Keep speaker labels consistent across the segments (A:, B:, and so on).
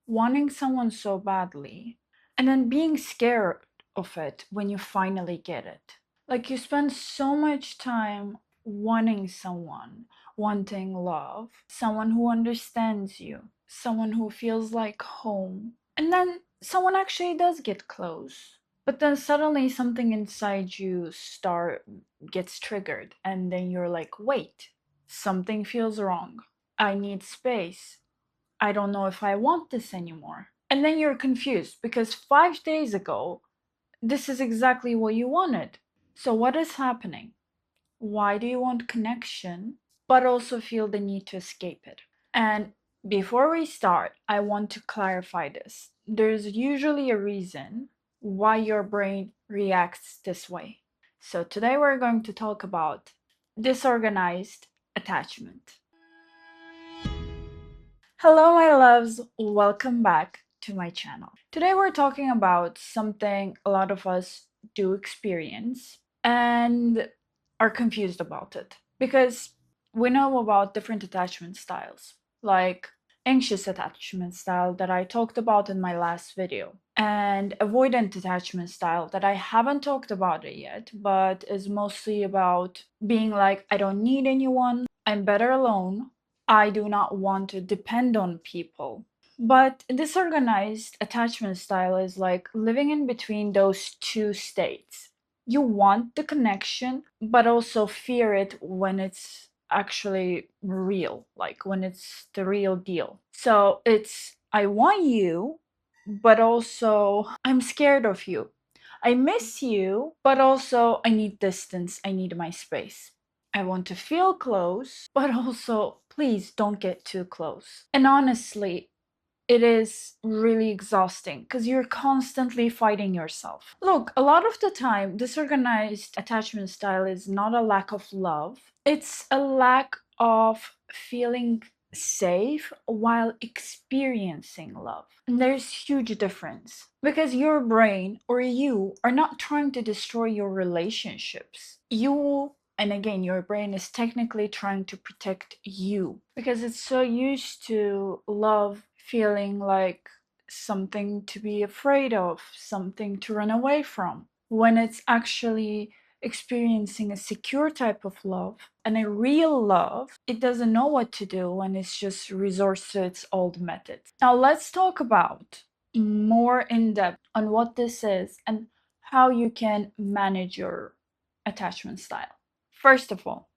A: wanting someone so badly, and then being scared of it when you finally get it. Like you spend so much time wanting someone, wanting love, someone who understands you, someone who feels like home. And then someone actually does get close. But then suddenly something inside you start gets triggered and then you're like, "Wait, something feels wrong. I need space. I don't know if I want this anymore." And then you're confused because 5 days ago this is exactly what you wanted. So, what is happening? Why do you want connection, but also feel the need to escape it? And before we start, I want to clarify this. There's usually a reason why your brain reacts this way. So, today we're going to talk about disorganized attachment. Hello, my loves. Welcome back to my channel. Today, we're talking about something a lot of us do experience and are confused about it because we know about different attachment styles, like anxious attachment style that I talked about in my last video, and avoidant attachment style that I haven't talked about it yet, but is mostly about being like, I don't need anyone, I'm better alone, I do not want to depend on people. But disorganized attachment style is like living in between those two states. You want the connection, but also fear it when it's actually real, like when it's the real deal. So it's, I want you, but also I'm scared of you. I miss you, but also I need distance, I need my space. I want to feel close, but also please don't get too close. And honestly, it is really exhausting because you're constantly fighting yourself. Look, a lot of the time, disorganized attachment style is not a lack of love, it's a lack of feeling safe while experiencing love. And there's huge difference because your brain or you are not trying to destroy your relationships. And again, your brain is technically trying to protect you because it's so used to love feeling like something to be afraid of, something to run away from, when it's actually experiencing a secure type of love and a real love, it doesn't know what to do and it's just resorts to its old methods. Now, let's talk about more in depth on what this is and how you can manage your attachment style. First of all,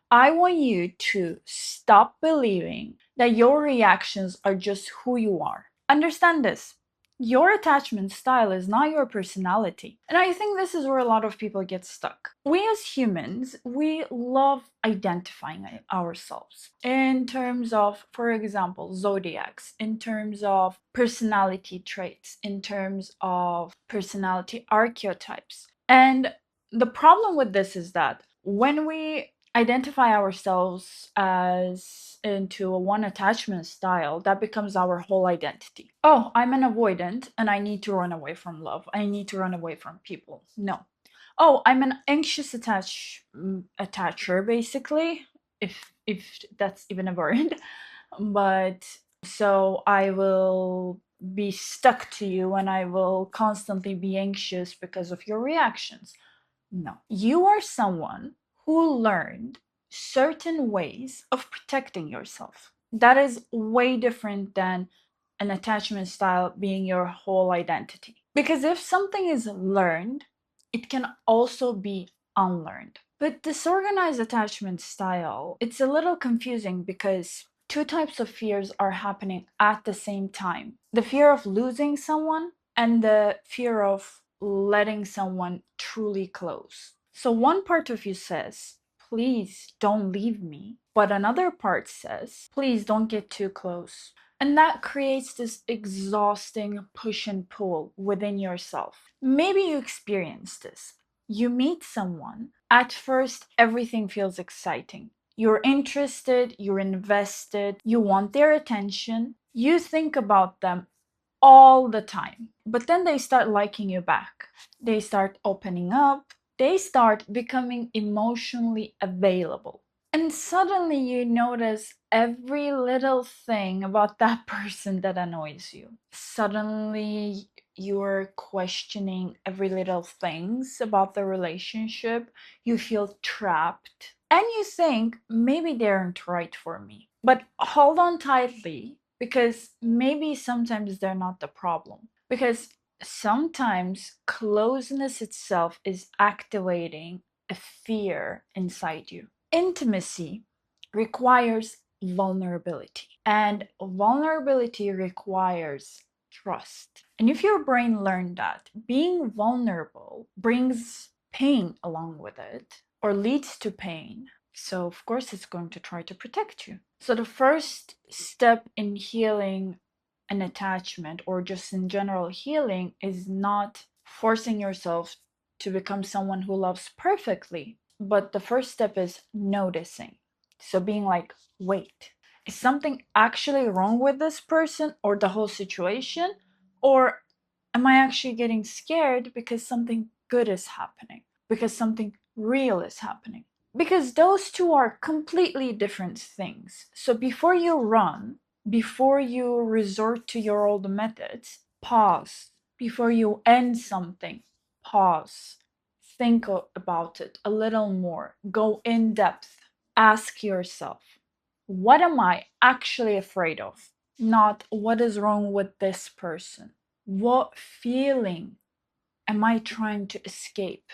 A: I want you to stop believing that your reactions are just who you are. Understand this. Your attachment style is not your personality. And I think this is where a lot of people get stuck. We as humans, we love identifying ourselves in terms of, for example, zodiacs, in terms of personality traits, in terms of personality archetypes. And the problem with this is that when we identify ourselves as into a one attachment style, that becomes our whole identity. Oh, I'm an avoidant and I need to run away from love. I need to run away from people. No. Oh, I'm an anxious attacher, basically, if that's even a word. But so I will be stuck to you and I will constantly be anxious because of your reactions. No. You are someone who learned certain ways of protecting yourself. That is way different than an attachment style being your whole identity. Because if something is learned, it can also be unlearned. But disorganized attachment style, it's a little confusing because two types of fears are happening at the same time: the fear of losing someone and the fear of letting someone truly close. So one part of you says, please don't leave me. But another part says, please don't get too close. And that creates this exhausting push and pull within yourself. Maybe you experience this. You meet someone, at first, everything feels exciting. You're interested, you're invested, you want their attention, you think about them all the time. But then they start liking you back. They start opening up. They start becoming emotionally available. And suddenly you notice every little thing about that person that annoys you. Suddenly you're questioning every little things about the relationship. You feel trapped. And you think maybe they aren't right for me. But hold on tightly because maybe sometimes they're not the problem. Because sometimes closeness itself is activating a fear inside you. Intimacy requires vulnerability, and vulnerability requires trust. And if your brain learned that being vulnerable brings pain along with it or leads to pain, so of course it's going to try to protect you. So the first step in healing an attachment or just in general healing is not forcing yourself to become someone who loves perfectly. But the first step is noticing. So being like, wait, is something actually wrong with this person or the whole situation? Or am I actually getting scared because something good is happening? Because something real is happening? Because those two are completely different things. So before you run, before you resort to your old methods, pause. Before you end something, pause. Think about it a little more. Go in depth. Ask yourself, what am I actually afraid of? Not what is wrong with this person. What feeling am I trying to escape?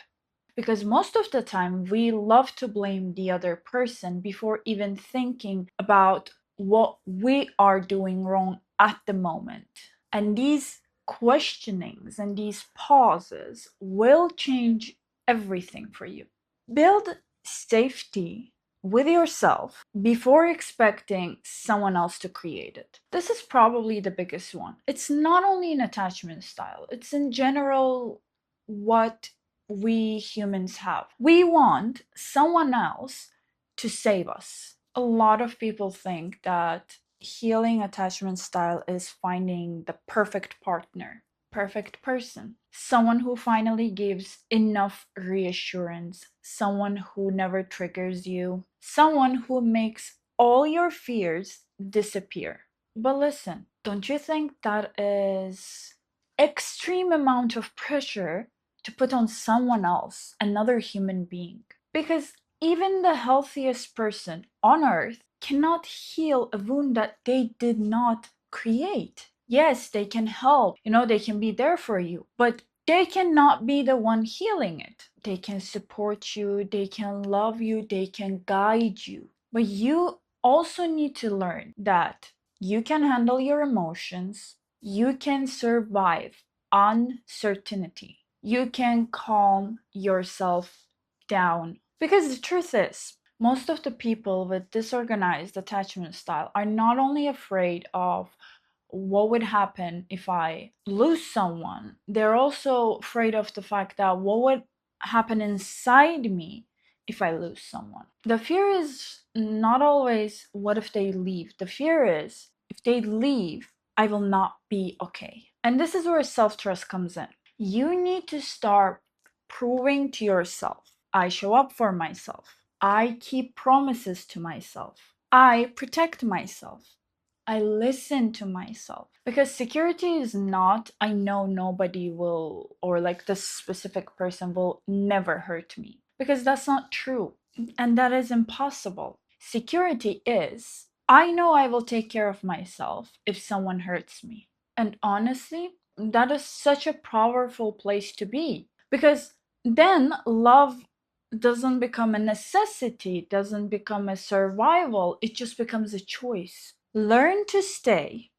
A: Because most of the time, we love to blame the other person before even thinking about what we are doing wrong at the moment. And these questionings and these pauses will change everything for you. Build safety with yourself before expecting someone else to create it. This is probably the biggest one. It's not only an attachment style, it's in general what we humans have. We want someone else to save us. A lot of people think that healing attachment style is finding the perfect partner, perfect person, someone who finally gives enough reassurance, someone who never triggers you, someone who makes all your fears disappear. But listen, don't you think that is extreme amount of pressure to put on someone else, another human being? Because even the healthiest person on earth cannot heal a wound that they did not create. Yes, they can help, they can be there for you, but they cannot be the one healing it. They can support you, they can love you, they can guide you. But you also need to learn that you can handle your emotions, you can survive uncertainty, you can calm yourself down. Because the truth is, most of the people with disorganized attachment style are not only afraid of what would happen if I lose someone, they're also afraid of the fact that what would happen inside me if I lose someone. The fear is not always what if they leave. The fear is if they leave, I will not be okay. And this is where self trust comes in. You need to start proving to yourself I show up for myself, I keep promises to myself, I protect myself, I listen to myself. Because security is not, I know nobody will, or like this specific person will never hurt me. Because that's not true. And that is impossible. Security is, I know I will take care of myself if someone hurts me. And honestly, that is such a powerful place to be. Because then love doesn't become a necessity, doesn't become a survival, it just becomes a choice. Learn to stay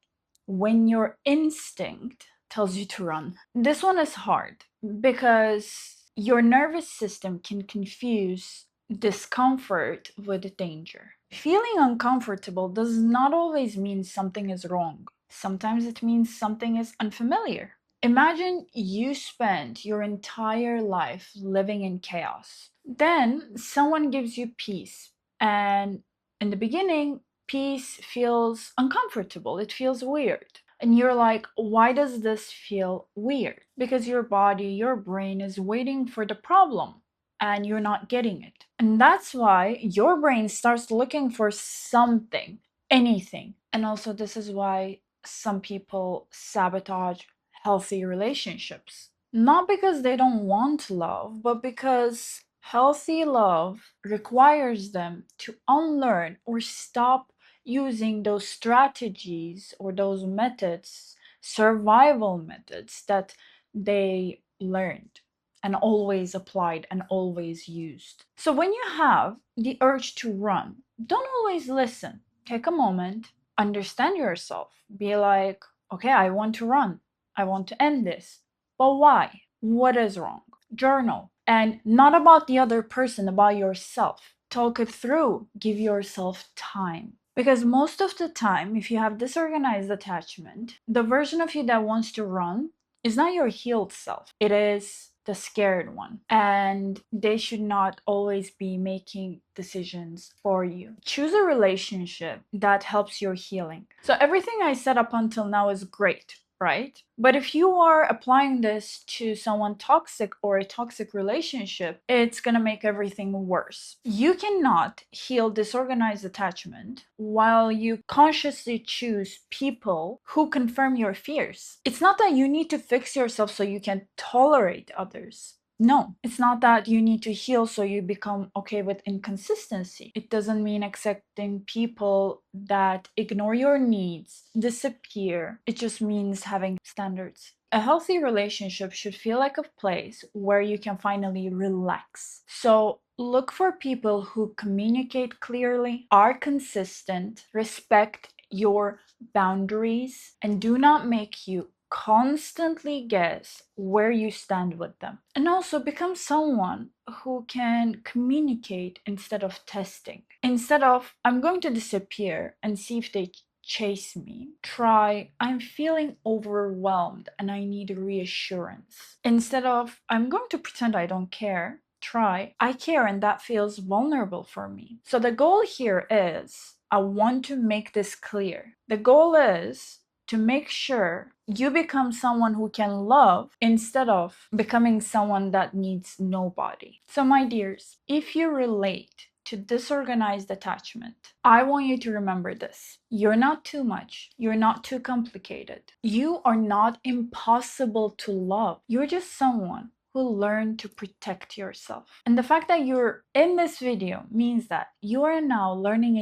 A: when your instinct tells you to run. This one is hard because your nervous system can confuse discomfort with danger. Feeling uncomfortable does not always mean something is wrong. Sometimes it means something is unfamiliar. Imagine you spent your entire life living in chaos. Then someone gives you peace. And in the beginning, peace feels uncomfortable. It feels weird. And you're like, why does this feel weird? Because your body, your brain is waiting for the problem. and you're not getting it. And that's why your brain starts looking for something, anything. And also, this is why some people sabotage healthy relationships. Not because they don't want love, but because healthy love requires them to unlearn or stop using those strategies or those methods, survival methods that they learned and always applied and always used. So when you have the urge to run, don't always listen. Take a moment, understand yourself. Be like, okay, I want to run. I want to end this. But why? What is wrong? Journal. And not about the other person, about yourself. Talk it through. Give yourself time. Because most of the time, if you have disorganized attachment, the version of you that wants to run is not your healed self. It is the scared one. And they should not always be making decisions for you. Choose a relationship that helps your healing. So everything I said up until now is great, right? But if you are applying this to someone toxic or a toxic relationship, it's gonna make everything worse. You cannot heal disorganized attachment while you consciously choose people who confirm your fears. It's not that you need to fix yourself so you can tolerate others. No, it's not that you need to heal so you become okay with inconsistency. It doesn't mean accepting people that ignore your needs, disappear. It just means having standards. A healthy relationship should feel like a place where you can finally relax. So look for people who communicate clearly, are consistent, respect your boundaries, and do not make you constantly guess where you stand with them. And also become someone who can communicate instead of testing. Instead of, I'm going to disappear and see if they chase me, try, I'm feeling overwhelmed and I need reassurance. Instead of, I'm going to pretend I don't care, try, I care and that feels vulnerable for me. So the goal here is, I want to make this clear. The goal is to make sure you become someone who can love instead of becoming someone that needs nobody. So, my dears, if you relate to disorganized attachment, I want you to remember this. You're not too much. You're not too complicated. You are not impossible to love. You're just someone who learn to protect yourself. And the fact that you're in this video means that you are now learning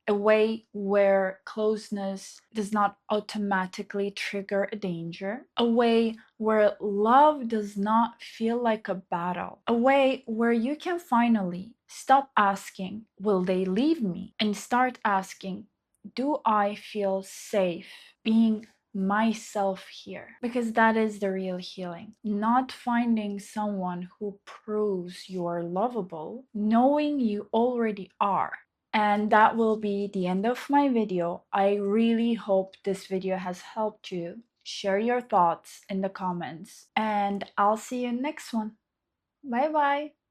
A: a way where closeness does not automatically trigger a danger, a way where love does not feel like a battle, a way where you can finally stop asking, will they leave me? And start asking, do I feel safe being myself here? Because that is the real healing. Not finding someone who proves you are lovable, knowing you already are. And that will be the end of my video. I really hope this video has helped you. Share your thoughts in the comments, and I'll see you next one. Bye bye.